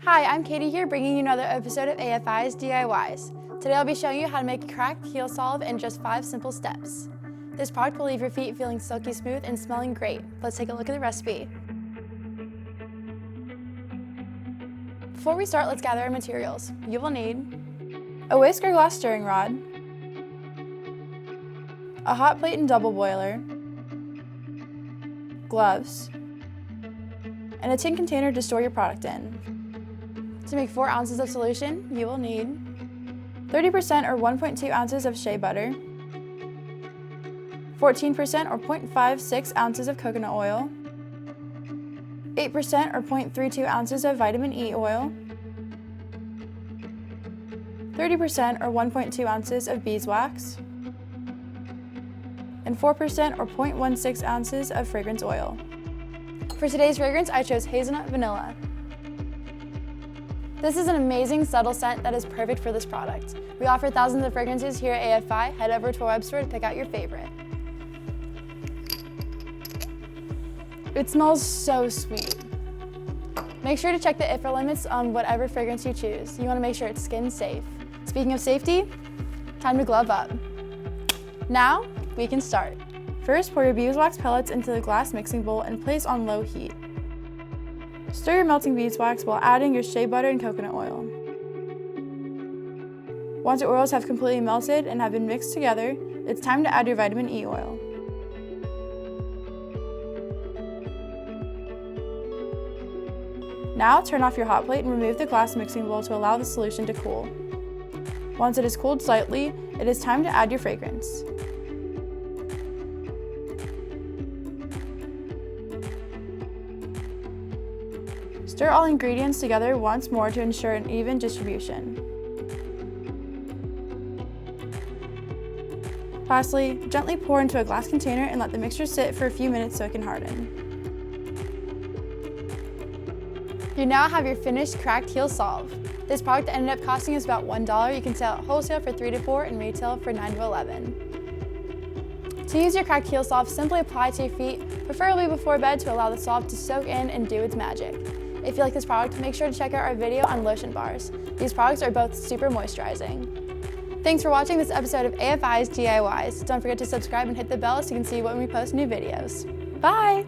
Hi, I'm Katie here bringing you another episode of AFI's DIYs. Today I'll be showing you how to make a cracked heel salve in just 5 simple steps. This product will leave your feet feeling silky smooth and smelling great. Let's take a look at the recipe. Before we start, let's gather our materials. You will need a whisk or glass stirring rod, a hot plate and double boiler, gloves, and a tin container to store your product in. To make 4 ounces of solution, you will need 30% or 1.2 ounces of shea butter, 14% or 0.56 ounces of coconut oil, 8% or 0.32 ounces of vitamin E oil, 30% or 1.2 ounces of beeswax, and 4% or 0.16 ounces of fragrance oil. For today's fragrance, I chose Hazelnut Vanilla. This is an amazing subtle scent that is perfect for this product. We offer thousands of fragrances here at AFI. Head over to our web store to pick out your favorite. It smells so sweet. Make sure to check the IFRA limits on whatever fragrance you choose. You want to make sure it's skin safe. Speaking of safety, time to glove up. Now, we can start. First, pour your beeswax pellets into the glass mixing bowl and place on low heat. Stir your melting beeswax while adding your shea butter and coconut oil. Once your oils have completely melted and have been mixed together, it's time to add your vitamin E oil. Now turn off your hot plate and remove the glass mixing bowl to allow the solution to cool. Once it has cooled slightly, it is time to add your fragrance. Stir all ingredients together once more to ensure an even distribution. Lastly, gently pour into a glass container and let the mixture sit for a few minutes so it can harden. You now have your finished cracked heel salve. This product ended up costing us about $1. You can sell it wholesale for $3 to $4 and retail for $9 to $11. To use your cracked heel salve, simply apply it to your feet, preferably before bed to allow the salve to soak in and do its magic. If you like this product, make sure to check out our video on lotion bars. These products are both super moisturizing. Thanks for watching this episode of AFI's DIYs. Don't forget to subscribe and hit the bell so you can see when we post new videos. Bye!